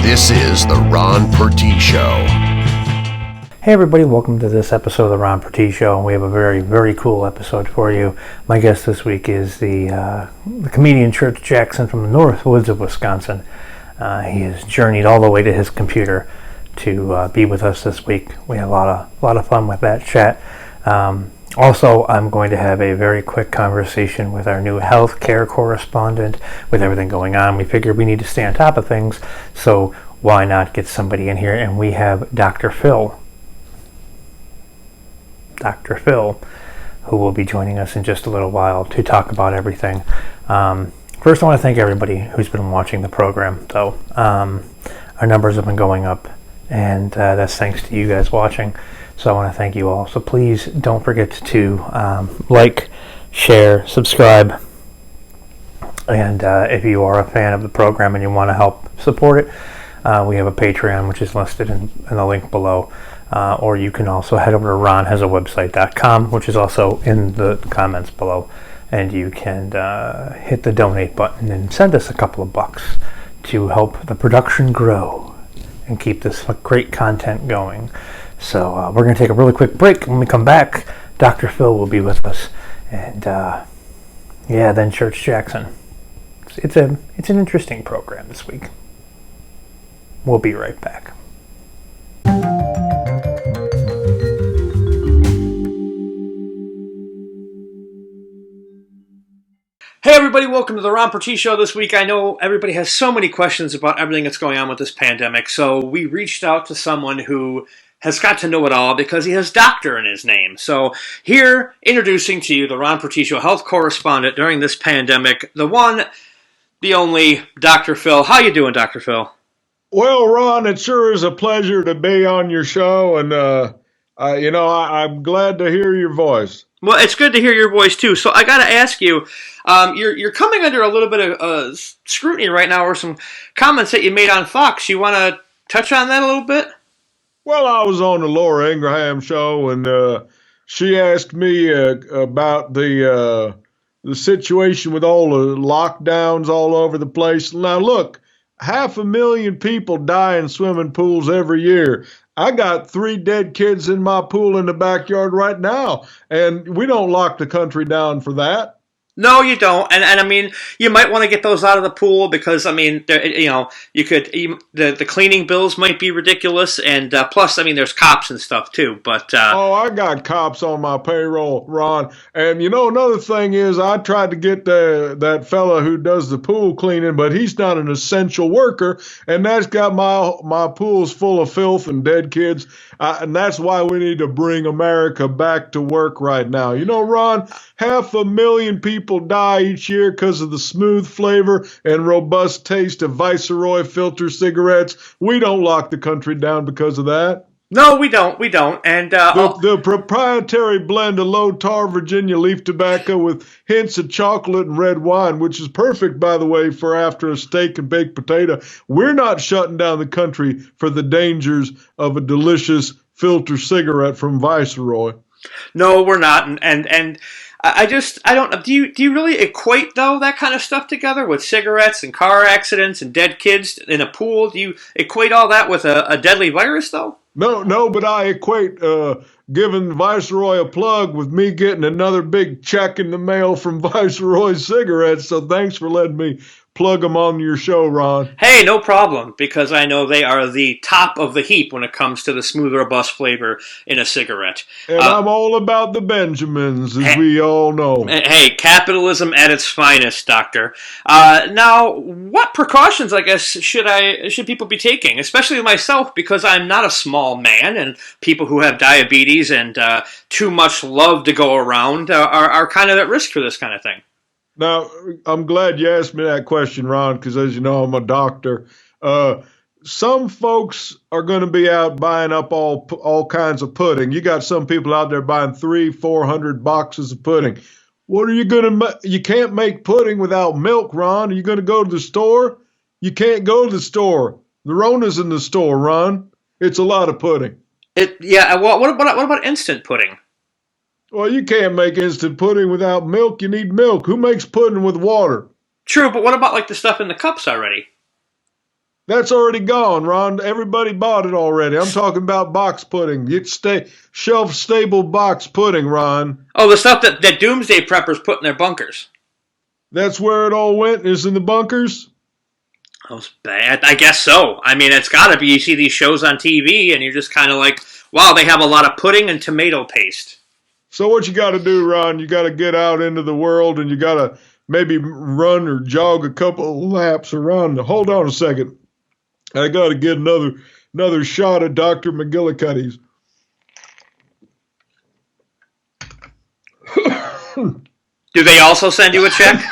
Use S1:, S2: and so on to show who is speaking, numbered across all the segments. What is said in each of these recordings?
S1: This is the Ron Purtee Show.
S2: Hey everybody, welcome to this episode of the Ron Purtee Show. We have a very, very cool episode for you. My guest this week is the comedian Church Jackson from the North Woods of Wisconsin. He has journeyed all the way to his computer to be with us this week. We had a lot of fun with that chat. Also, I'm going to have a very quick conversation with our new healthcare correspondent. With everything going on, we figured we need to stay on top of things, so why not get somebody in here? And we have Dr. Phil, who will be joining us in just a little while to talk about everything. First, I want to thank everybody who's been watching the program, though. Our numbers have been going up, and that's thanks to you guys watching. So I want to thank you all. So please don't forget to like, share, subscribe. And if you are a fan of the program and you want to help support it, we have a Patreon, which is listed in the link below. Or you can also head over to ronhasawebsite.com, which is also in the comments below. And you can hit the donate button and send us a couple of bucks to help the production grow and keep this great content going. So we're going to take a really quick break. When we come back, Dr. Phil will be with us. And then Church Jackson. It's an interesting program this week. We'll be right back. Hey everybody, welcome to the Ron Purtee Show this week. I know everybody has so many questions about everything that's going on with this pandemic, so we reached out to someone who has got to know it all because he has doctor in his name. So here, introducing to you the Ron Purtee Show health correspondent during this pandemic, the one, the only, Dr. Phil. How you doing, Dr. Phil?
S3: Well, Ron, it sure is a pleasure to be on your show, and I'm glad to hear your voice.
S2: Well, it's good to hear your voice too. So I got to ask you, you're coming under a little bit of scrutiny right now, or some comments that you made on Fox. You want to touch on that a little bit?
S3: Well, I was on the Laura Ingraham show, and she asked me about the situation with all the lockdowns all over the place. Now, look, 500,000 people die in swimming pools every year. I got 3 dead kids in my pool in the backyard right now, and we don't lock the country down for that.
S2: No, you don't, and I mean, you might want to get those out of the pool because I mean, you could the cleaning bills might be ridiculous, and plus, I mean, there's cops and stuff too. But
S3: I got cops on my payroll, Ron. And another thing is, I tried to get that fella who does the pool cleaning, but he's not an essential worker, and that's got my pools full of filth and dead kids, and that's why we need to bring America back to work right now. Ron, 500,000 people die each year because of the smooth flavor and robust taste of Viceroy filter cigarettes. We don't lock the country down because of that.
S2: No, we don't. And
S3: the proprietary blend of low tar Virginia leaf tobacco with hints of chocolate and red wine, which is perfect, by the way, for after a steak and baked potato. We're not shutting down the country for the dangers of a delicious filter cigarette from Viceroy.
S2: No, we're not. And I don't. Do you really equate though that kind of stuff together with cigarettes and car accidents and dead kids in a pool? Do you equate all that with a deadly virus though?
S3: No, but I equate giving Viceroy a plug with me getting another big check in the mail from Viceroy cigarettes. So thanks for letting me plug them on your show, Ron.
S2: Hey, no problem, because I know they are the top of the heap when it comes to the smooth, robust flavor in a cigarette.
S3: And I'm all about the Benjamins, as we all know.
S2: Hey, capitalism at its finest, Doctor. Now, what precautions, I guess, should people be taking, especially myself, because I'm not a small man, and people who have diabetes and too much love to go around are kind of at risk for this kind of thing.
S3: Now, I'm glad you asked me that question, Ron, because as you know, I'm a doctor. Some folks are going to be out buying up all kinds of pudding. You got some people out there buying 300-400 boxes of pudding. What are you going to You can't make pudding without milk, Ron. Are you going to go to the store? You can't go to the store. The Rona's in the store, Ron. It's a lot of pudding.
S2: Well, what about instant pudding?
S3: Well, you can't make instant pudding without milk. You need milk. Who makes pudding with water?
S2: True, but what about like the stuff in the cups already?
S3: That's already gone, Ron. Everybody bought it already. I'm talking about box pudding. Get shelf-stable box pudding, Ron.
S4: Oh, the stuff that doomsday preppers put in their bunkers.
S3: That's where it all went, is in the bunkers?
S4: That was bad. I guess so. I mean, it's got to be. You see these shows on TV, and you're just kind of like, wow, they have a lot of pudding and tomato paste.
S3: So what you got to do, Ron, you got to get out into the world, and you got to maybe run or jog a couple of laps around. Hold on a second. I got to get another shot of Dr. McGillicuddy's.
S4: Do they also send you a check?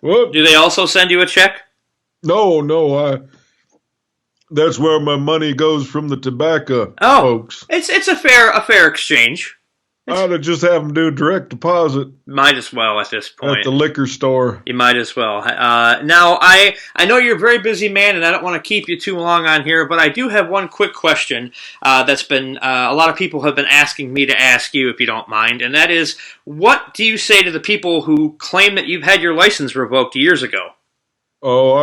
S3: What?
S4: Do they also send you a check?
S3: No. That's where my money goes from the tobacco, folks.
S4: It's a fair exchange.
S3: I ought to just have them do a direct deposit.
S4: Might as well at this point.
S3: At the liquor store.
S4: You might as well. Now, I know you're a very busy man, and I don't want to keep you too long on here, but I do have one quick question that's been a lot of people have been asking me to ask you, if you don't mind, and that is, what do you say to the people who claim that you've had your license revoked years ago?
S3: Oh,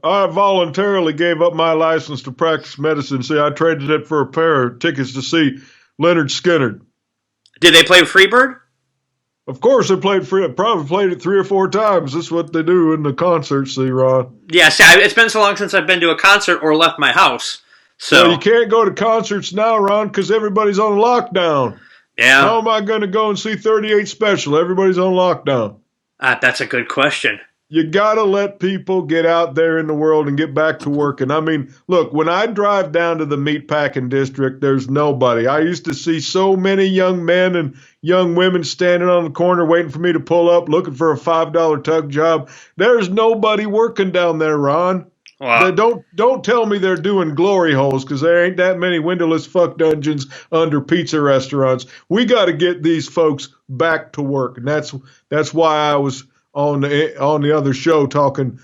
S3: I voluntarily gave up my license to practice medicine. See, I traded it for a pair of tickets to see Leonard Skinner.
S4: Did they play Freebird?
S3: Of course they played free. I probably played it 3 or 4 times. That's what they do in the concerts, see, Ron.
S4: Yeah, see, it's been so long since I've been to a concert or left my house. So
S3: well, you can't go to concerts now, Ron, because everybody's on lockdown.
S4: Yeah.
S3: How am I going to go and see 38 Special? Everybody's on lockdown.
S4: That's a good question.
S3: You got to let people get out there in the world and get back to working. I mean, look, when I drive down to the meatpacking district, there's nobody. I used to see so many young men and young women standing on the corner waiting for me to pull up, looking for a $5 tug job. There's nobody working down there, Ron.
S4: Wow.
S3: Don't tell me they're doing glory holes, because there ain't that many windowless fuck dungeons under pizza restaurants. We got to get these folks back to work, and that's why I was on the other show talking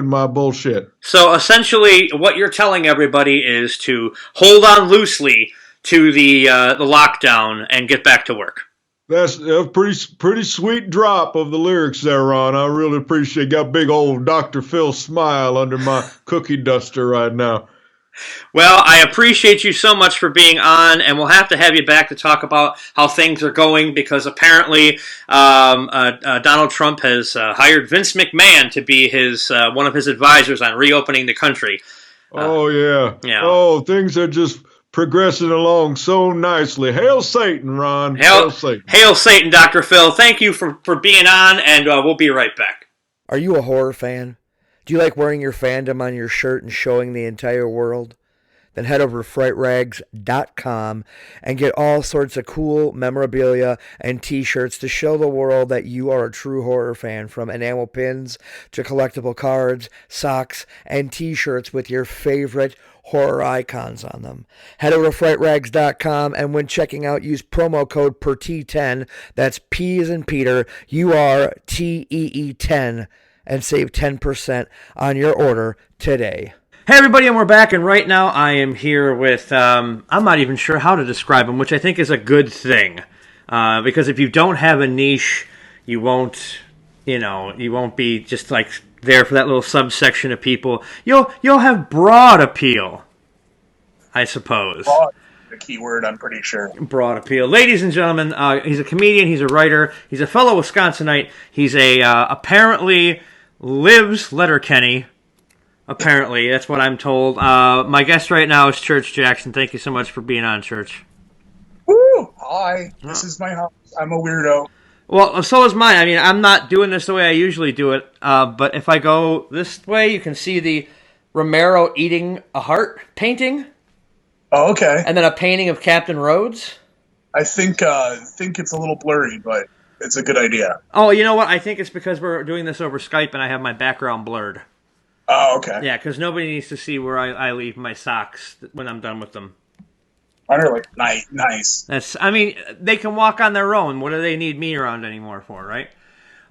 S3: my bullshit. So
S4: essentially, what you're telling everybody is to hold on loosely to the lockdown and get back to work.
S3: That's a pretty sweet drop of the lyrics there, Ron. I really appreciate. Got big old Dr. Phil smile under my cookie duster right now.
S4: Well, I appreciate you so much for being on, and we'll have to have you back to talk about how things are going, because apparently Donald Trump has hired Vince McMahon to be his one of his advisors on reopening the country.
S3: Oh, yeah. Oh, things are just progressing along so nicely. Hail Satan, Ron. Hail Satan.
S4: Hail Satan, Dr. Phil. Thank you for being on, and we'll be right back.
S5: Are you a horror fan? Do you like wearing your fandom on your shirt and showing the entire world? Then head over to frightrags.com and get all sorts of cool memorabilia and t-shirts to show the world that you are a true horror fan, from enamel pins to collectible cards, socks, and t-shirts with your favorite horror icons on them. Head over to frightrags.com, and when checking out, use promo code Purtee10, that's P as in Peter, URTEE10, and save 10% on your order today.
S4: Hey everybody, and we're back, and right now I am here with, I'm not even sure how to describe him, which I think is a good thing, because if you don't have a niche, you won't be just like there for that little subsection of people. You'll have broad appeal, I suppose.
S6: Broad, the key word, I'm pretty sure.
S4: Broad appeal. Ladies and gentlemen, he's a comedian, he's a writer, he's a fellow Wisconsinite, he's apparently lives Letterkenny. Apparently, that's what I'm told. My guest right now is Church Jackson. Thank you so much for being on, Church.
S6: Woo! Hi. This is my house. I'm a weirdo.
S4: Well, so is mine. I mean, I'm not doing this the way I usually do it, but if I go this way, you can see the Romero eating a heart painting.
S6: Oh, okay.
S4: And then a painting of Captain Rhodes.
S6: I think it's a little blurry, but it's a good idea.
S4: Oh, you know what? I think it's because we're doing this over Skype and I have my background blurred.
S6: Oh, okay.
S4: Yeah, because nobody needs to see where I leave my socks when I'm done with them.
S6: Really? Nice.
S4: I mean, they can walk on their own. What do they need me around anymore for, right?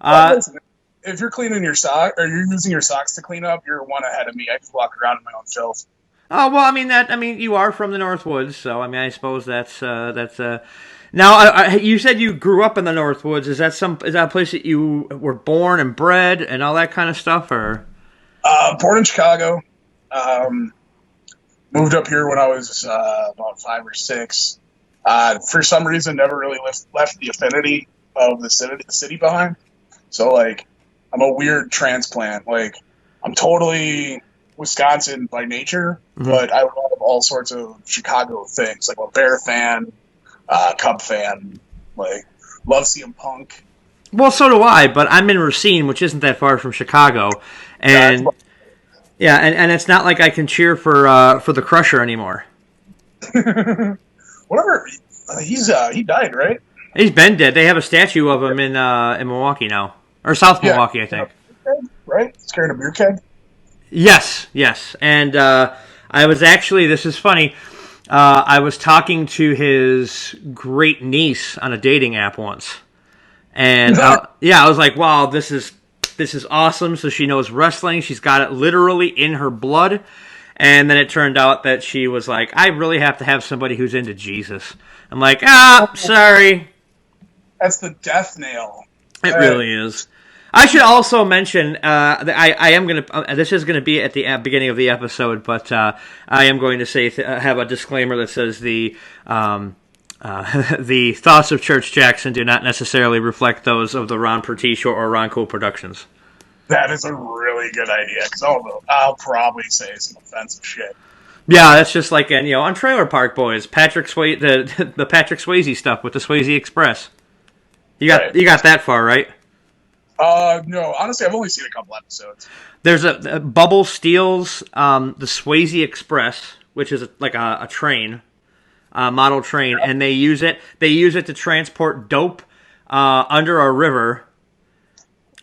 S6: Listen, if you're cleaning your sock, or you're using your socks to clean up, you're one ahead of me. I just walk around in my own filth.
S4: Oh, well, I mean, you are from the Northwoods, so, I mean, I suppose that's. Now, you said you grew up in the Northwoods. Is that a place that you were born and bred and all that kind of stuff, or?
S6: Born in Chicago. Moved up here when I was about 5 or 6. For some reason, never really left the affinity of the city behind. So, like, I'm a weird transplant. Like, I'm totally Wisconsin by nature, but I love all sorts of Chicago things. Like, I'm a Bear fan, Cub fan, like, love CM Punk.
S4: Well, so do I, but I'm in Racine, which isn't that far from Chicago, and and it's not like I can cheer for the Crusher anymore.
S6: Whatever. He died, right?
S4: He's been dead. They have a statue of him in Milwaukee now, or South Milwaukee, I think.
S6: Right? He's carrying a beer keg.
S4: Yes. And I was actually, this is funny, I was talking to his great niece on a dating app once. And I was like, wow, this is awesome. So she knows wrestling. She's got it literally in her blood. And then it turned out that she was like, I really have to have somebody who's into Jesus. I'm like, sorry.
S6: That's the death nail.
S4: It really is. I should also mention that I am going to. This is going to be at the beginning of the episode, but I am going to say have a disclaimer that says the thoughts of Church Jackson do not necessarily reflect those of the Ron Purtee Show or RONCO Productions.
S6: That is a really good idea, because I'll probably say some offensive shit.
S4: Yeah, that's just like on Trailer Park Boys, Patrick Swayze, the Patrick Swayze stuff with the Swayze Express. You got that far, right?
S6: No, honestly, I've only seen a couple episodes.
S4: There's a Bubble steals the Swayze Express, which is like a train, model train, and they use it to transport dope under a river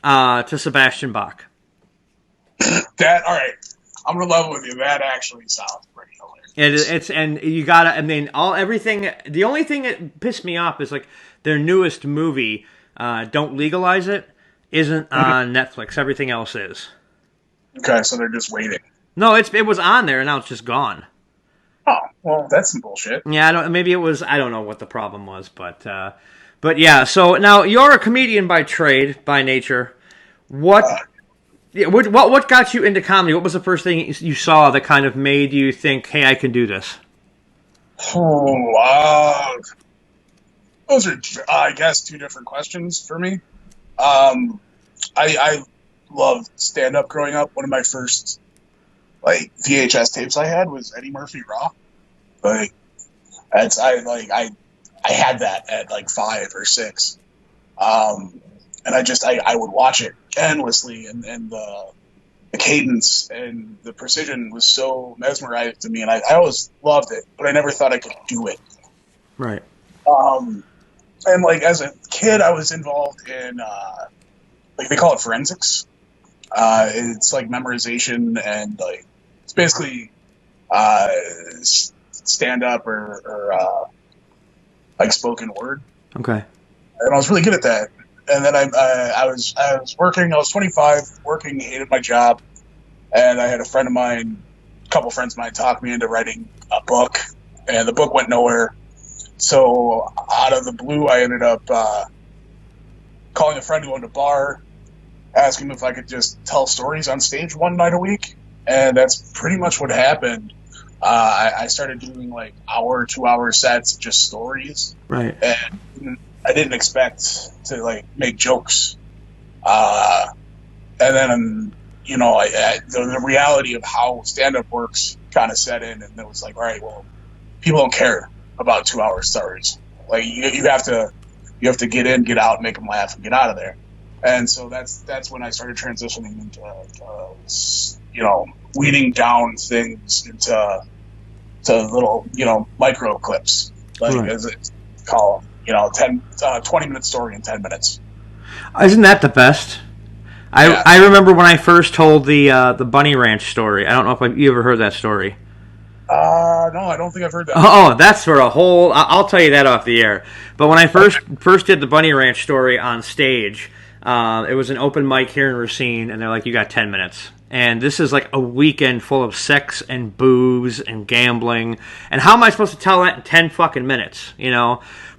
S4: to Sebastian Bach.
S6: That, all right, I'm gonna level with you. That actually sounds pretty hilarious. The only thing that pissed me off is like their newest movie, Don't Legalize It, isn't on Netflix. Everything else is. Okay, so they're just waiting.
S4: No, it was on there and now it's just gone.
S6: Oh, well, that's some bullshit.
S4: Yeah, I don't know what the problem was, but yeah. So now you're a comedian by trade, by nature. What got you into comedy? What was the first thing you saw that kind of made you think, "Hey, I can do this"?
S6: Oh, those are, I guess, two different questions for me. I loved stand-up growing up. One of my first VHS tapes I had was Eddie Murphy Raw. I had that at 5 or 6. And I would watch it endlessly, and the cadence and the precision was so mesmerizing to me, and I always loved it, but I never thought I could do it.
S4: Right.
S6: And as a kid, I was involved in they call it forensics. It's like memorization, and it's basically stand up or spoken word.
S4: Okay.
S6: And I was really good at that. And then I was working. I was 25, working, hated my job, and I had a couple friends of mine, talked me into writing a book, and the book went nowhere. So out of the blue, I ended up calling a friend who owned a bar, asking him if I could just tell stories on stage one night a week, and that's pretty much what happened. I started doing 2-hour sets, just stories,
S4: right?
S6: And I didn't expect to make jokes, and then the reality of how stand-up works kind of set in, and it was all right, well, people don't care about 2-hour stories. You have to get in, get out, make them laugh, and get out of there. And so that's when I started transitioning into weeding down things into little micro clips,
S4: right,
S6: as it's called. 20-minute story in 10 minutes.
S4: Isn't that the best? I remember when I first told the Bunny Ranch story. I don't know if you ever heard that story.
S6: No, I don't think I've heard that.
S4: Oh, that's for a whole... I'll tell you that off the air. But when I first did the Bunny Ranch story on stage, it was an open mic here in Racine, and they're like, you got 10 minutes. And this is a weekend full of sex and booze and gambling. And how am I supposed to tell that in 10 fucking minutes,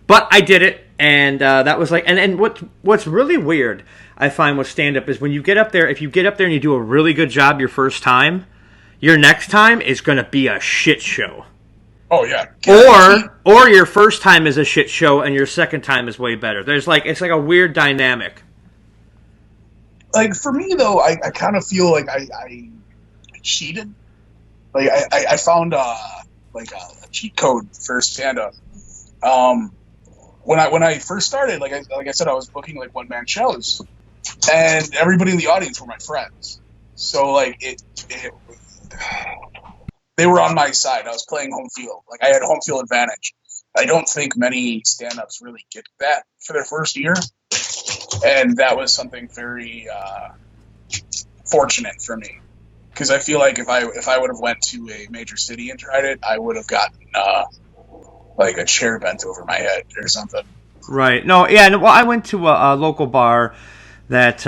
S4: But I did it, And that was like, and what's really weird, I find, with stand-up is when you get up there, if you get up there and you do a really good job your first time, your next time is going to be a shit show.
S6: Oh, yeah.
S4: Or your first time is a shit show and your second time is way better. It's like a weird dynamic.
S6: Like, for me, though, I kind of feel like I cheated. Like, I found, a cheat code for stand-up. When I first started, like I said, I was booking, like, one-man shows. And everybody in the audience were my friends. So, like, they were on my side. I was playing home field. Like, I had home field advantage. I don't think many stand-ups really get that for their first year. And that was something very fortunate for me. Because I feel like if I would have went to a major city and tried it, I would have gotten, like, a chair bent over my head or something.
S4: Right. No, yeah. Well, I went to a local bar that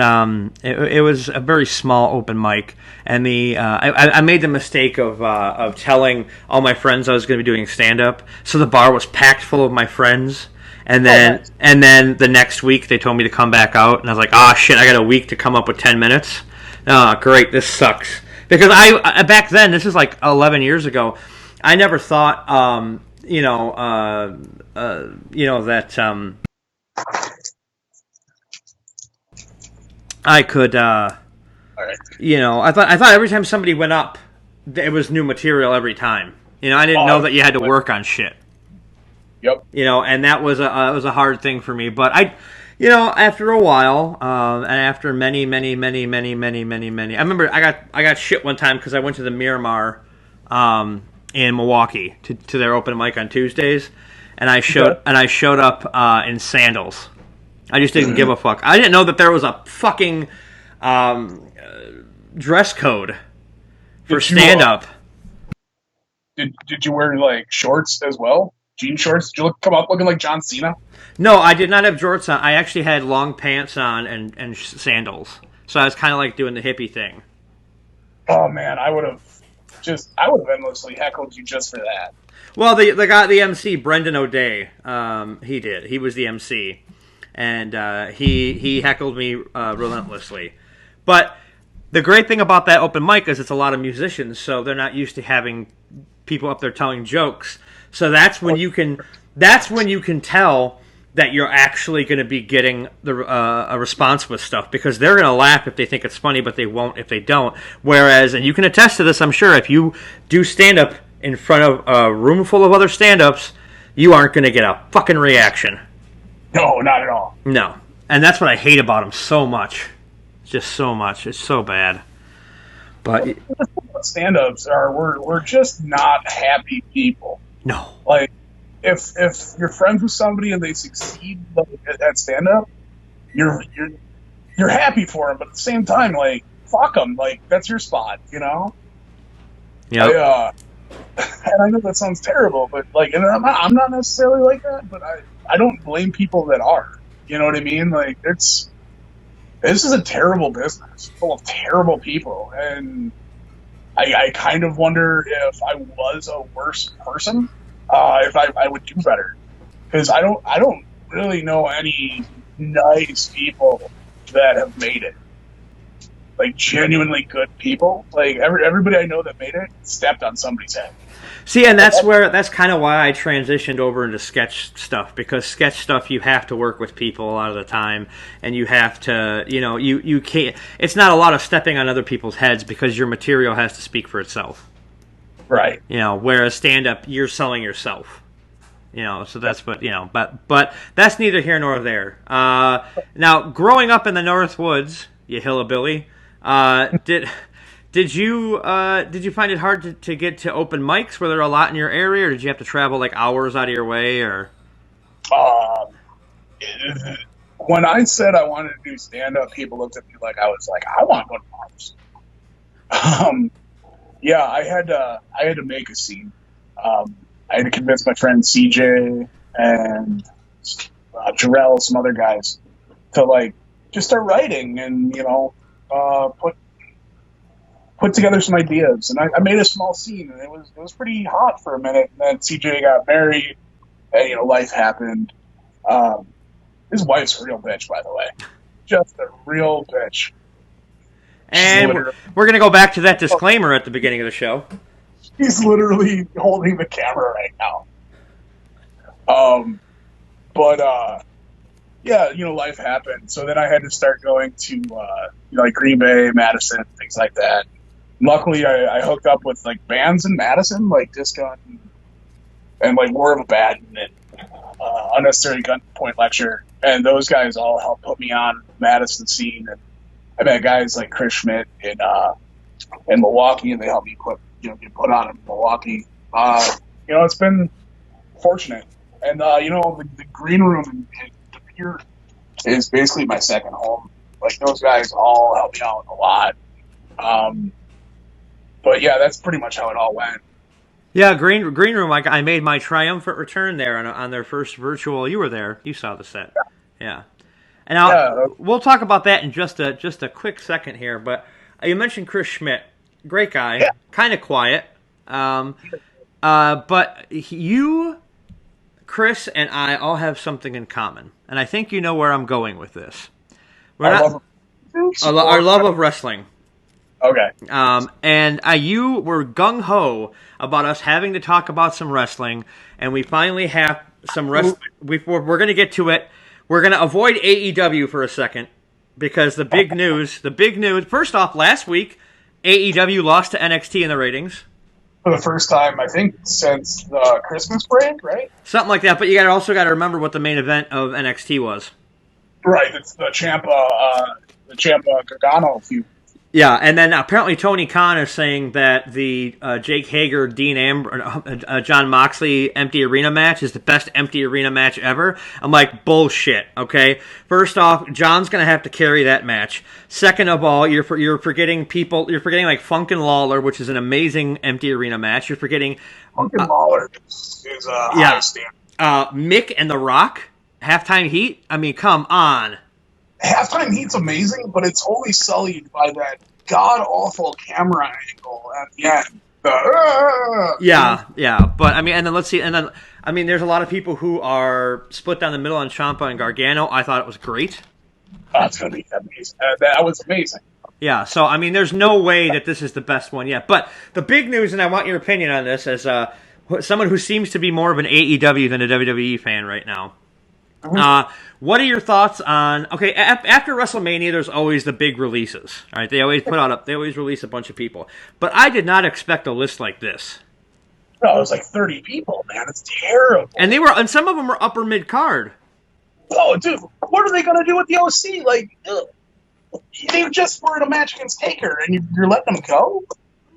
S4: it was a very small open mic, and I made the mistake of telling all my friends I was going to be doing stand up, so the bar was packed full of my friends. And then the next week they told me to come back out, and I was like, shit, I got a week to come up with 10 minutes. Oh, great, this sucks. Because I back then, this is like 11 years ago, I never thought that I could,
S6: All right.
S4: I thought every time somebody went up, it was new material every time. I didn't know that you had to work on shit.
S6: Yep.
S4: And that was a hard thing for me. But after a while, and after many, I remember I got shit one time because I went to the Miramar, in Milwaukee to their open mic on Tuesdays, and I showed up in sandals. I just didn't give a fuck. I didn't know that there was a fucking dress code for stand-up.
S6: Did you wear, like, shorts as well? Jean shorts? Did you come up looking like John Cena?
S4: No, I did not have jorts on. I actually had long pants on and sandals. So I was kind of like doing the hippie thing.
S6: Oh, man, I would have endlessly heckled you just for that.
S4: Well, the guy, the MC, Brendan O'Day, he did. He was the MC. And he heckled me relentlessly. But the great thing about that open mic is it's a lot of musicians, so they're not used to having people up there telling jokes. So that's when you can tell that you're actually going to be getting a response with stuff, because they're going to laugh if they think it's funny, but they won't if they don't. Whereas, and you can attest to this, I'm sure, if you do stand-up in front of a room full of other stand-ups, you aren't going to get a fucking reaction.
S6: No, not at all.
S4: No. And that's what I hate about them so much. Just so much. It's so bad. But
S6: stand-ups we're just not happy people.
S4: No.
S6: Like, if you're friends with somebody and they succeed at stand-up, you're happy for them, but at the same time, like, fuck them. Like, that's your spot,
S4: Yeah.
S6: And I know that sounds terrible, but, like, and I'm not necessarily like that, but I don't blame people that are. You know what I mean? Like, this is a terrible business full of terrible people, and I kind of wonder if I was a worse person, if I would do better, because I don't really know any nice people that have made it, like genuinely good people. Like everybody I know that made it stepped on somebody's head.
S4: See, and that's kind of why I transitioned over into sketch stuff, because sketch stuff you have to work with people a lot of the time, and you have to, you can't. It's not a lot of stepping on other people's heads because your material has to speak for itself.
S6: Right.
S4: Whereas stand-up, you're selling yourself. So that's what, but that's neither here nor there. Now, growing up in the North Woods, you hillbilly, Did you find it hard to get to open mics? Were there a lot in your area, or did you have to travel like hours out of your way? Or
S6: when I said I wanted to do stand-up, people looked at me like I was like, I want to go to bars. Yeah, I had to make a scene. I had to convince my friend CJ and Jarrell, some other guys, to like just start writing and put together some ideas, and I made a small scene, and it was pretty hot for a minute. And then CJ got married, and life happened. His wife's a real bitch, by the way. Just a real bitch.
S4: And we're going to go back to that disclaimer at the beginning of the show.
S6: He's literally holding the camera right now. Yeah, life happened. So then I had to start going to, like Green Bay, Madison, things like that. Luckily, I hooked up with like bands in Madison, like Disco and like War of a Bat and Unnecessary Gunpoint Lecture, and those guys all helped put me on Madison scene. And I met guys like Chris Schmidt in Milwaukee, and they helped me get put on in Milwaukee. It's been fortunate, and the green room in the pier is basically my second home. Like those guys all helped me out a lot. But yeah, that's pretty much how it all went.
S4: Yeah, green room. I made my triumphant return there on their first virtual. You were there. You saw the set. Yeah. And we'll talk about that in just a quick second here. But you mentioned Chris Schmidt, great guy, kind of quiet. But you, Chris, and I all have something in common, and I think you know where I'm going with this. Our love of wrestling.
S6: Okay.
S4: And you were gung-ho about us having to talk about some wrestling, and we finally have some wrestling. We're going to get to it. We're going to avoid AEW for a second, because the big news, first off, last week, AEW lost to NXT in the ratings.
S6: For the first time, I think, since the Christmas break, right?
S4: Something like that, but you also got to remember what the main event of NXT was.
S6: Right, it's the Ciampa Gargano feud.
S4: Yeah, and then apparently Tony Khan is saying that the Jake Hager, John Moxley empty arena match is the best empty arena match ever. I'm like, bullshit, okay? First off, John's going to have to carry that match. Second of all, you're forgetting people. You're forgetting like Funk and Lawler, which is an amazing empty arena match. You're forgetting...
S6: Funk and Lawler is a high standard.
S4: Mick and The Rock, halftime heat? I mean, come on.
S6: Halftime heat's amazing, but it's only sullied by that god-awful camera angle at the end.
S4: Yeah. But, I mean, and then let's see. And then, I mean, there's a lot of people who are split down the middle on Ciampa and Gargano. I thought it was great.
S6: That's going to be amazing. That was amazing.
S4: Yeah, so, I mean, there's no way that this is the best one yet. But the big news, and I want your opinion on this, as someone who seems to be more of an AEW than a WWE fan right now. What are your thoughts on? Okay, after WrestleMania, there's always the big releases. All right, they always release a bunch of people. But I did not expect a list like this.
S6: No, it was like 30 people, man. It's terrible.
S4: And some of them were upper mid card.
S6: Oh, dude, what are they gonna do with the OC? Like, they just were in a match against Taker, and you're letting them go?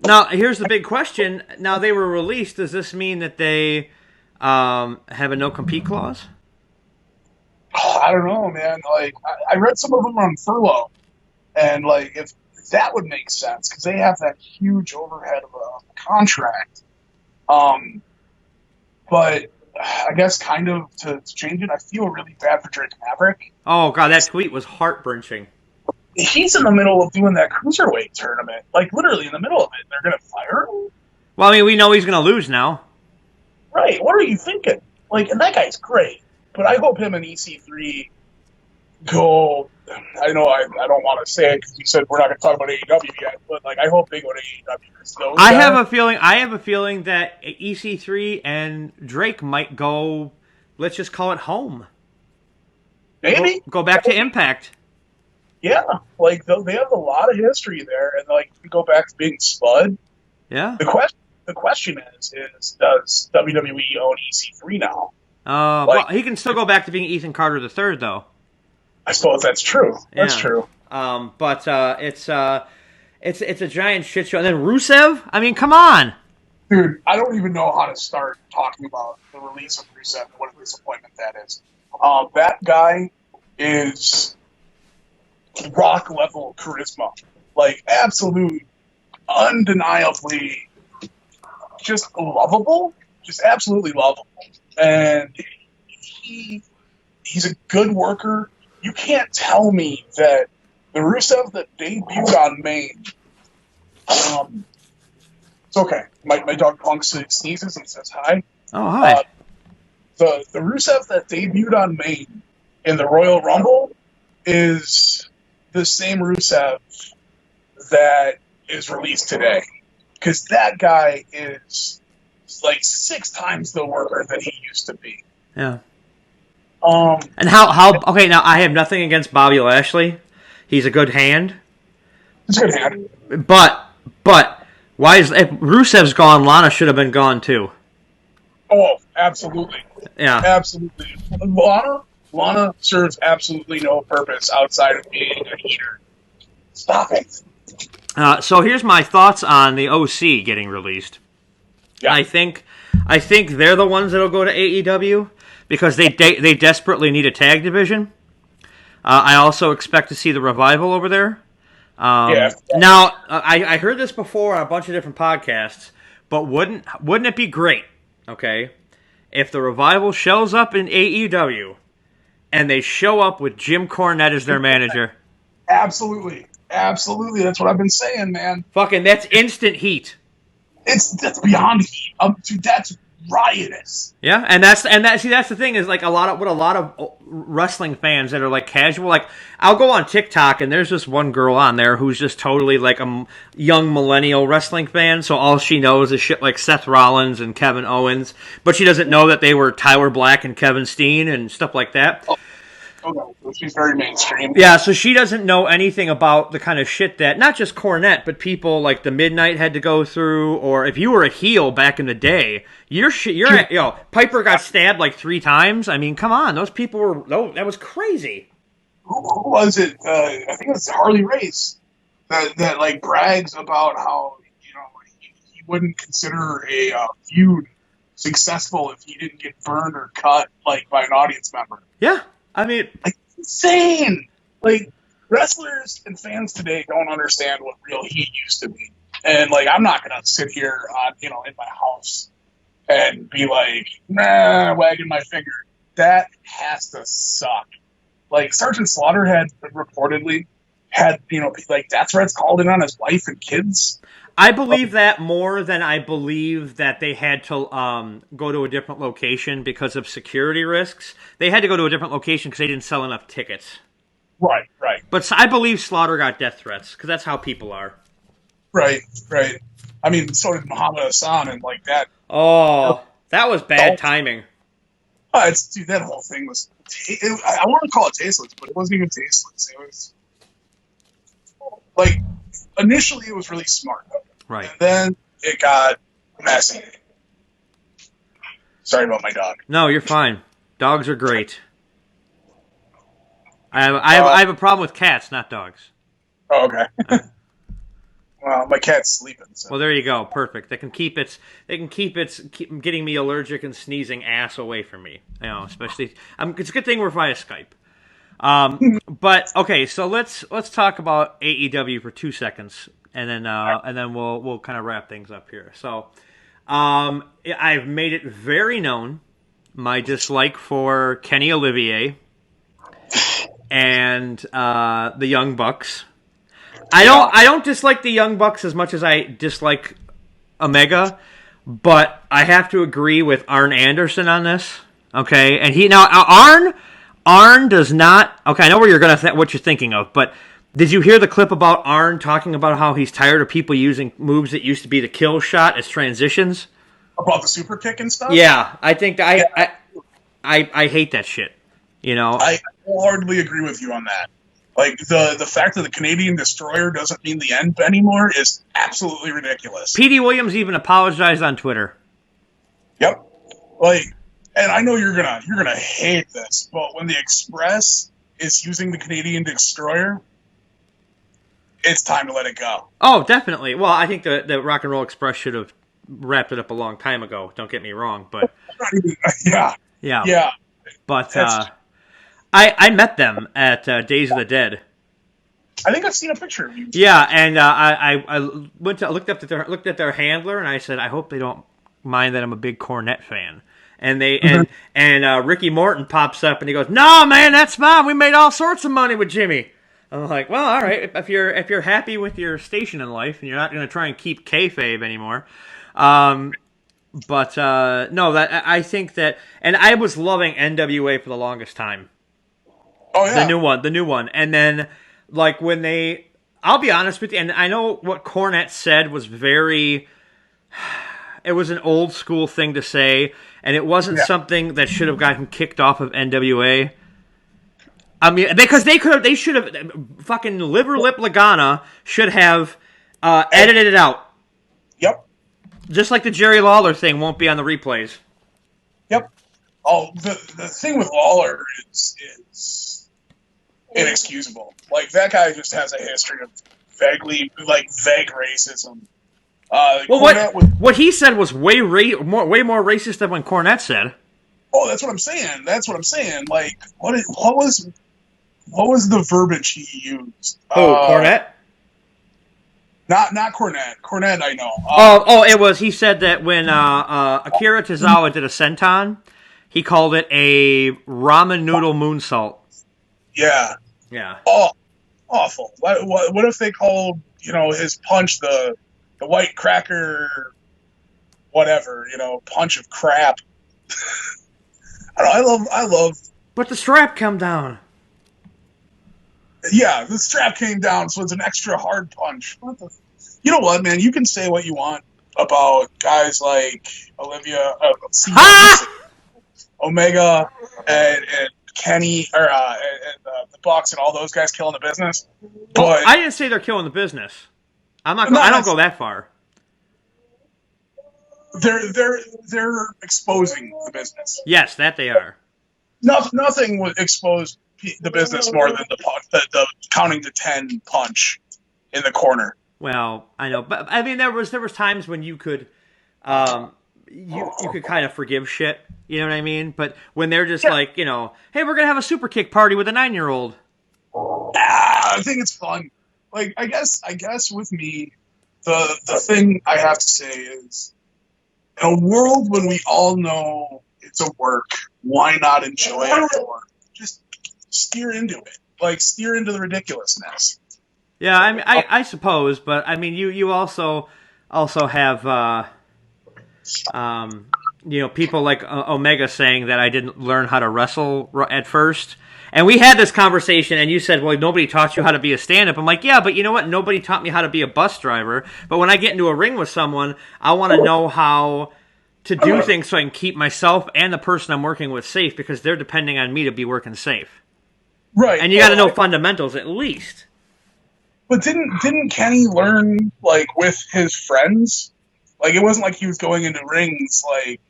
S4: Now, here's the big question. Now they were released. Does this mean that they have a no compete clause?
S6: I don't know, man. Like, I read some of them on furlough, and like, if that would make sense, because they have that huge overhead of a contract. But I guess kind of to change it, I feel really bad for Drake Maverick.
S4: Oh god, that tweet was heart-wrenching.
S6: He's in the middle of doing that cruiserweight tournament, like literally in the middle of it. They're gonna fire him.
S4: Well, I mean, we know he's gonna lose now.
S6: Right? What are you thinking? Like, and that guy's great. But I hope him and EC3 go. I know I don't want to say it because you said we're not going to talk about AEW yet, but like I hope they go to AEW. I have
S4: a feeling that EC3 and Drake might go. Let's just call it home.
S6: Maybe
S4: go back to Impact.
S6: Yeah, like they have a lot of history there, and like you go back to being Spud.
S4: Yeah.
S6: The question is does WWE own EC3 now?
S4: Well, he can still go back to being Ethan Carter III, though.
S6: I suppose that's true. That's true.
S4: But it's a giant shit show. And then Rusev? I mean, come on.
S6: Dude, I don't even know how to start talking about the release of Rusev and what a disappointment that is. That guy is rock-level charisma. Like, absolute, undeniably just lovable. Just absolutely lovable. And he's a good worker. You can't tell me that the Rusev that debuted on Maine. It's okay. My dog Punk sneezes and says hi.
S4: Oh, hi.
S6: The Rusev that debuted on Maine in the Royal Rumble is the same Rusev that is released today. Because that guy is like 6 times the worker that he used to be.
S4: Yeah. And how? Okay, now I have nothing against Bobby Lashley. He's a good hand.
S6: He's a good hand.
S4: But why is if Rusev's gone? Lana should have been gone too.
S6: Oh, absolutely.
S4: Yeah.
S6: Absolutely. Lana serves absolutely no purpose outside of being a heater. Stop it.
S4: So here's my thoughts on the OC getting released.
S6: Yeah.
S4: I think they're the ones that'll go to AEW because they desperately need a tag division. I also expect to see the Revival over there.
S6: Yeah.
S4: Now, I heard this before on a bunch of different podcasts, but wouldn't it be great, okay, if the Revival shows up in AEW and they show up with Jim Cornette as their manager?
S6: Absolutely. Absolutely. That's what I've been saying, man.
S4: Fucking, that's instant heat.
S6: That's beyond heat. Dude, that's riotous.
S4: Yeah, and that's the thing is like a lot of wrestling fans that are like casual. Like I'll go on TikTok and there's this one girl on there who's just totally like a young millennial wrestling fan. So all she knows is shit like Seth Rollins and Kevin Owens, but she doesn't know that they were Tyler Black and Kevin Steen and stuff like that.
S6: Oh no, she's very mainstream.
S4: Yeah, so she doesn't know anything about the kind of shit that not just Cornette, but people like the Midnight had to go through. Or if you were a heel back in the day, Piper got stabbed like 3 times. I mean, come on, those people were that was crazy.
S6: Who was it? I think it was Harley Race that like brags about how he wouldn't consider a feud successful if he didn't get burned or cut like by an audience member.
S4: Yeah. I mean,
S6: like, insane. Like, wrestlers and fans today don't understand what real heat used to be. And, like, I'm not going to sit here in my house and be like, wagging my finger. That has to suck. Like, Sergeant Slaughter had reportedly had, death threats called in on his wife and kids.
S4: I believe that more than I believe that they had to go to a different location because of security risks. They had to go to a different location because they didn't sell enough tickets.
S6: Right.
S4: But I believe Slaughter got death threats because that's how people are.
S6: Right. I mean, so did Muhammad Hassan and like that.
S4: Oh, that was bad timing.
S6: Dude, that whole thing was... I want to call it tasteless, but it wasn't even tasteless. It was... Like, initially it was really smart.
S4: Right.
S6: And then it got messy. Sorry about my dog.
S4: No, you're fine. Dogs are great. I have a problem with cats, not dogs.
S6: Oh, okay. Well, my cat's sleeping. So.
S4: Well, there you go. Perfect. They can keep getting me allergic and sneezing ass away from me. Especially it's a good thing we're via Skype. But okay, so let's talk about AEW for 2 seconds, and then we'll kind of wrap things up here. So, I've made it very known my dislike for Kenny Olivier and the Young Bucks. I don't dislike the Young Bucks as much as I dislike Omega, but I have to agree with Arn Anderson on this. Okay, and Arn does not. Okay, I know where you're what you're thinking of, but did you hear the clip about Arn talking about how he's tired of people using moves that used to be the kill shot as transitions?
S6: About the super kick and stuff?
S4: Yeah, I think I hate that shit.
S6: I wholeheartedly agree with you on that. Like the fact that the Canadian Destroyer doesn't mean the end anymore is absolutely ridiculous.
S4: Petey Williams even apologized on Twitter.
S6: Yep. And I know you're gonna hate this, but when the Express is using the Canadian Destroyer, it's time to let it go.
S4: Oh, definitely. Well, I think the Rock and Roll Express should have wrapped it up a long time ago. Don't get me wrong, but
S6: yeah.
S4: But I met them at Days of the Dead.
S6: I think I've seen a picture of you.
S4: Yeah, and I looked at their handler, and I said, I hope they don't mind that I'm a big Cornette fan. And and Ricky Morton pops up and he goes, "No, man, that's fine. We made all sorts of money with Jimmy." I'm like, "Well, all right. If you're happy with your station in life and you're not going to try and keep kayfabe anymore." But no, that I think that, and I was loving NWA for the longest time.
S6: Oh yeah,
S4: the new one. And then like when I'll be honest with you, and I know what Cornette said was it was an old school thing to say, and it wasn't something that should have gotten kicked off of NWA. I mean, because they should have fucking Liver Lip Lagana should have edited it out.
S6: Yep.
S4: Just like the Jerry Lawler thing won't be on the replays.
S6: Yep. Oh, the thing with Lawler is inexcusable. Like, that guy just has a history of vague racism.
S4: Well, what he said was way more racist than what Cornette said.
S6: Oh, that's what I'm saying. Like, what was the verbiage he used?
S4: Cornette?
S6: Not Cornette. Cornette, I know.
S4: It was. He said that when Akira Tozawa did a senton, he called it a ramen noodle moonsault.
S6: Yeah.
S4: Yeah.
S6: Oh, awful. What if they called his punch the white cracker, whatever, punch of crap? I love.
S4: But the strap come down.
S6: Yeah, the strap came down, so it's an extra hard punch. You know what, man? You can say what you want about guys like Omega, and Kenny, or and the Bucks, and all those guys killing the business. But
S4: I didn't say they're killing the business. I don't go that far.
S6: They're exposing the business.
S4: Yes, that they are.
S6: Nothing would expose the business more than the counting to 10 punch in the corner.
S4: Well, I know, but I mean, there was times when you could, you could kind of forgive shit. You know what I mean? But when they're just like, hey, we're gonna have a super kick party with a 9-year-old.
S6: I think it's fun. Like, I guess with me, the thing I have to say is, in a world when we all know it's a work, why not enjoy it more? Just steer into it. Like, steer into the ridiculousness.
S4: Yeah, I mean, I suppose, but I mean, you also have people like Omega saying that I didn't learn how to wrestle at first. And we had this conversation, and you said, well, nobody taught you how to be a stand-up. I'm like, yeah, but you know what? Nobody taught me how to be a bus driver. But when I get into a ring with someone, I want to know how to do things so I can keep myself and the person I'm working with safe, because they're depending on me to be working safe.
S6: Right.
S4: And you got to know fundamentals at least.
S6: But didn't Kenny learn, like, with his friends? Like, it wasn't like he was going into rings, like...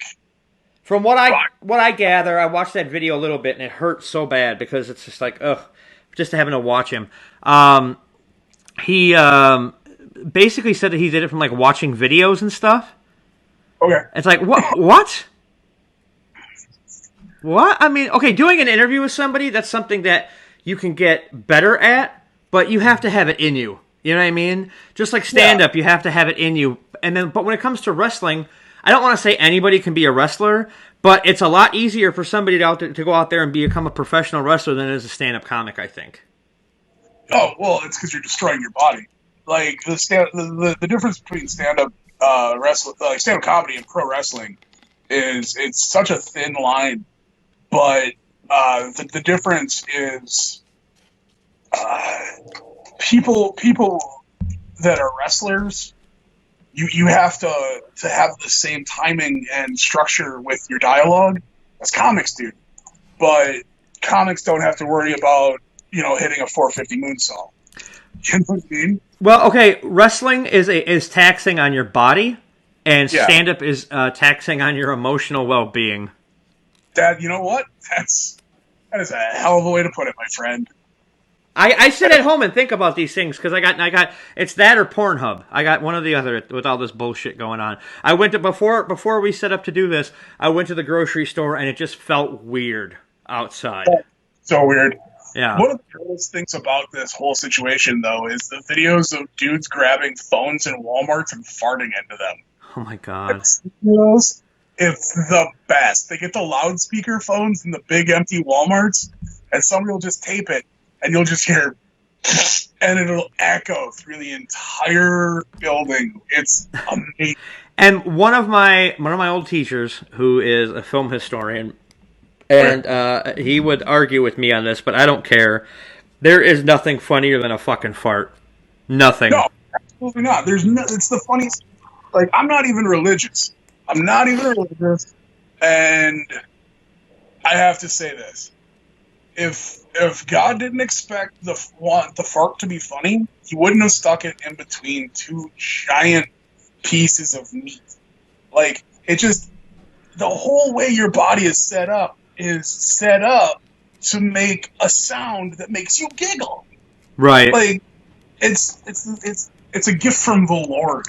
S4: From what I gather, I watched that video a little bit, and it hurt so bad because it's just like, ugh, just having to watch him. He basically said that he did it from, like, watching videos and stuff.
S6: Okay.
S4: It's like, what? What? I mean, okay, doing an interview with somebody, that's something that you can get better at, but you have to have it in you. You know what I mean? Just like stand-up, you have to have it in you. But when it comes to wrestling, I don't want to say anybody can be a wrestler, but it's a lot easier for somebody to go out there and become a professional wrestler than it is a stand-up comic, I think.
S6: Oh, well, it's because you're destroying your body. Like, the difference between stand-up wrestling, like stand-up comedy and pro wrestling, is it's such a thin line. But the difference is people that are wrestlers, you have to have the same timing and structure with your dialogue as comics do. But comics don't have to worry about, hitting a 450 moonsault. You know what I mean?
S4: Well, okay, wrestling is taxing on your body, and stand-up is taxing on your emotional well-being.
S6: Dad, you know what? That is a hell of a way to put it, my friend.
S4: I sit at home and think about these things because I got it's that or Pornhub. I got one or the other with all this bullshit going on. I went to before we set up to do this. I went to the grocery store and it just felt weird outside.
S6: So weird.
S4: Yeah.
S6: One of the coolest things about this whole situation, though, is the videos of dudes grabbing phones in Walmarts and farting into them.
S4: Oh my god.
S6: It's the best. They get the loudspeaker phones in the big empty Walmarts, and somebody will just tape it. And you'll just hear, and it'll echo through the entire building. It's amazing.
S4: And one of my old teachers, who is a film historian, And he would argue with me on this, but I don't care. There is nothing funnier than a fucking fart. Nothing.
S6: No, absolutely not. There's no. It's the funniest. Like, I'm not even religious. And I have to say this: if God didn't expect the fart to be funny, He wouldn't have stuck it in between two giant pieces of meat. Like, it just, the whole way your body is set up to make a sound that makes you giggle.
S4: Right.
S6: Like, it's a gift from the Lord.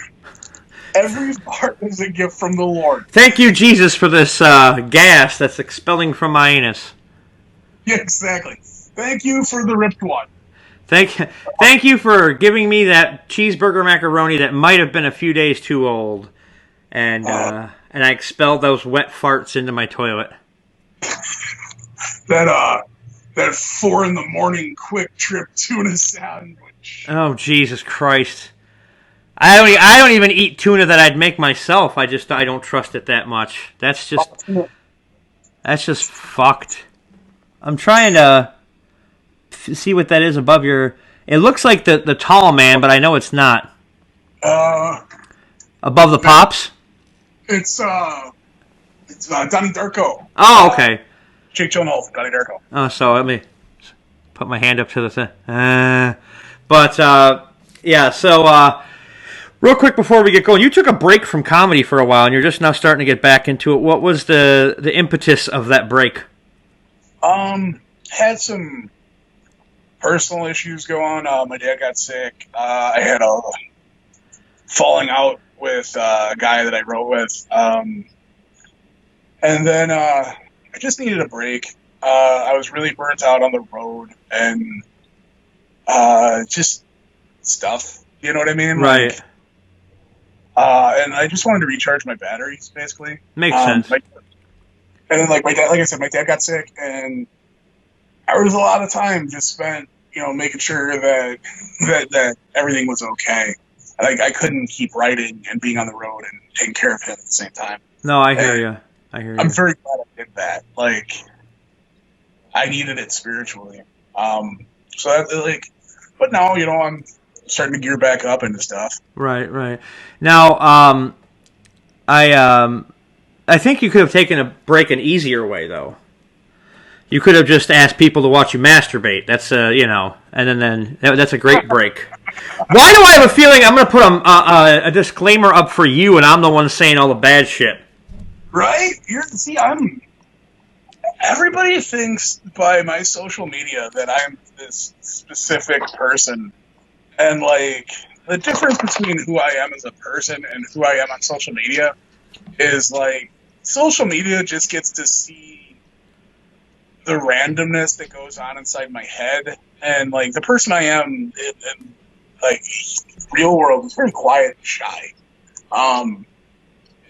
S6: Every fart is a gift from the Lord.
S4: Thank you, Jesus, for this gas that's expelling from my anus.
S6: Yeah, exactly. Thank you for the ripped one.
S4: Thank you for giving me that cheeseburger macaroni that might have been a few days too old, and I expelled those wet farts into my toilet.
S6: That 4 a.m. quick trip tuna sandwich.
S4: Oh, Jesus Christ! I don't even eat tuna that I'd make myself. I don't trust it that much. That's just fucked. I'm trying to see what that is above your. It looks like the tall man, but I know it's not. Above the pops.
S6: It's Donnie Darko.
S4: Oh, okay.
S6: Jake Gyllenhaal, Donnie Darko.
S4: Oh, so let me put my hand up to the thing. Yeah. So real quick before we get going, you took a break from comedy for a while, and you're just now starting to get back into it. What was the impetus of that break?
S6: Had some personal issues go on. My dad got sick. I had a falling out with a guy that I wrote with. And then I just needed a break. I was really burnt out on the road and just stuff. You know what I mean?
S4: Right.
S6: And I just wanted to recharge my batteries, basically.
S4: Makes sense.
S6: And then, my dad, like I said, my dad got sick, and there was a lot of time just spent, making sure that everything was okay. Like, I couldn't keep writing and being on the road and taking care of him at the same time.
S4: No, I hear you.
S6: I'm very glad I did that. Like, I needed it spiritually. So that, but now, I'm starting to gear back up into stuff.
S4: Right. Now, I think you could have taken a break an easier way, though. You could have just asked people to watch you masturbate. That's, and then that's a great break. Why do I have a feeling I'm going to put a disclaimer up for you, and I'm the one saying all the bad shit?
S6: Right? Everybody thinks by my social media that I'm this specific person. And, the difference between who I am as a person and who I am on social media is, social media just gets to see the randomness that goes on inside my head. And, the person I am in real world is very quiet and shy.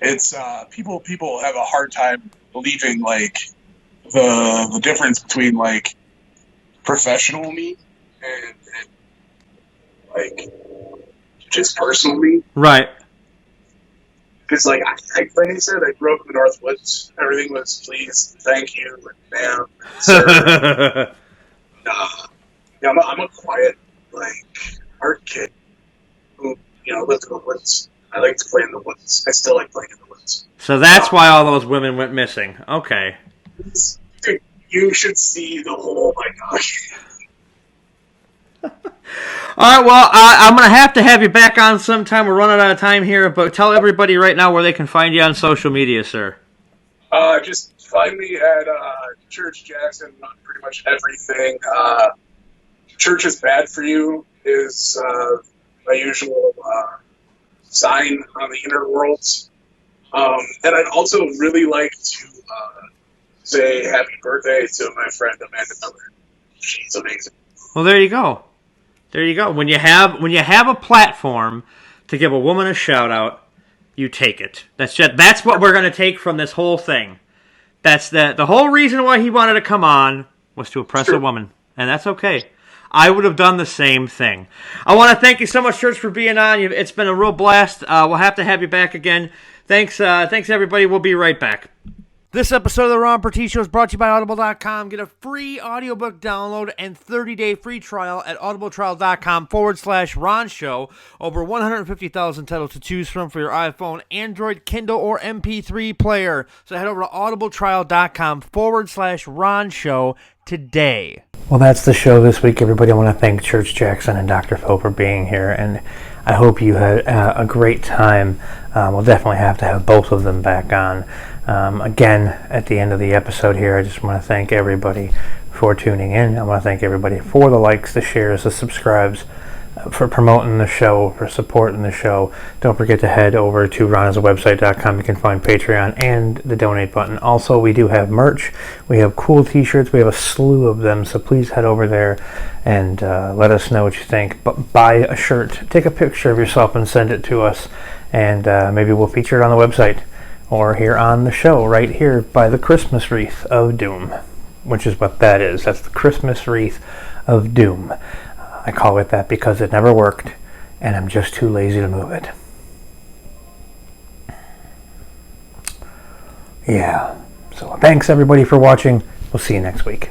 S6: It's, people have a hard time believing, the difference between, professional me and just personal me.
S4: Right.
S6: Because, like I said, I grew up in the Northwoods. Everything was please, thank you, and ma'am, sir. I'm a quiet, art kid who, lived in the woods. I like to play in the woods. I still like playing in the woods.
S4: So that's why all those women went missing. Okay.
S6: Dude, you should see the whole, my gosh.
S4: All right, well, I'm going to have you back on sometime. We're running out of time here, but tell everybody right now where they can find you on social media, sir.
S6: Just find me at Church Jackson on pretty much everything. Church is bad for you is my usual sign on the inner worlds. And I'd also really like to say happy birthday to my friend Amanda Miller. She's amazing.
S4: Well, there you go. There you go. When you have a platform to give a woman a shout out, you take it. That's what we're going to take from this whole thing. That's the whole reason why he wanted to come on was to oppress a woman, and that's okay. I would have done the same thing. I want to thank you so much, Church, for being on. It's been a real blast. We'll have to have you back again. Thanks, everybody. We'll be right back. This episode of the Ron Purtee Show is brought to you by Audible.com. Get a free audiobook download and 30-day free trial at audibletrial.com/Ron Show. Over 150,000 titles to choose from for your iPhone, Android, Kindle, or MP3 player. So head over to audibletrial.com/Ron Show today.
S2: Well, that's the show this week, everybody. I want to thank Church Jackson and Dr. Phil for being here, and I hope you had a great time. We'll definitely have to have both of them back on. Again, at the end of the episode here, I just want to thank everybody for tuning in. I want to thank everybody for the likes, the shares, the subscribes, for promoting the show, for supporting the show. Don't forget to head over to ronasawebsite.com. You can find Patreon and the donate button. Also, we do have merch. We have cool t-shirts. We have a slew of them, so please head over there and let us know what you think. But buy a shirt, take a picture of yourself and send it to us, and maybe we'll feature it on the website or here on the show right here by the Christmas wreath of doom, which is what that is. That's the Christmas wreath of doom. I call it that because it never worked, and I'm just too lazy to move it. Yeah. So thanks everybody for watching. We'll see you next week.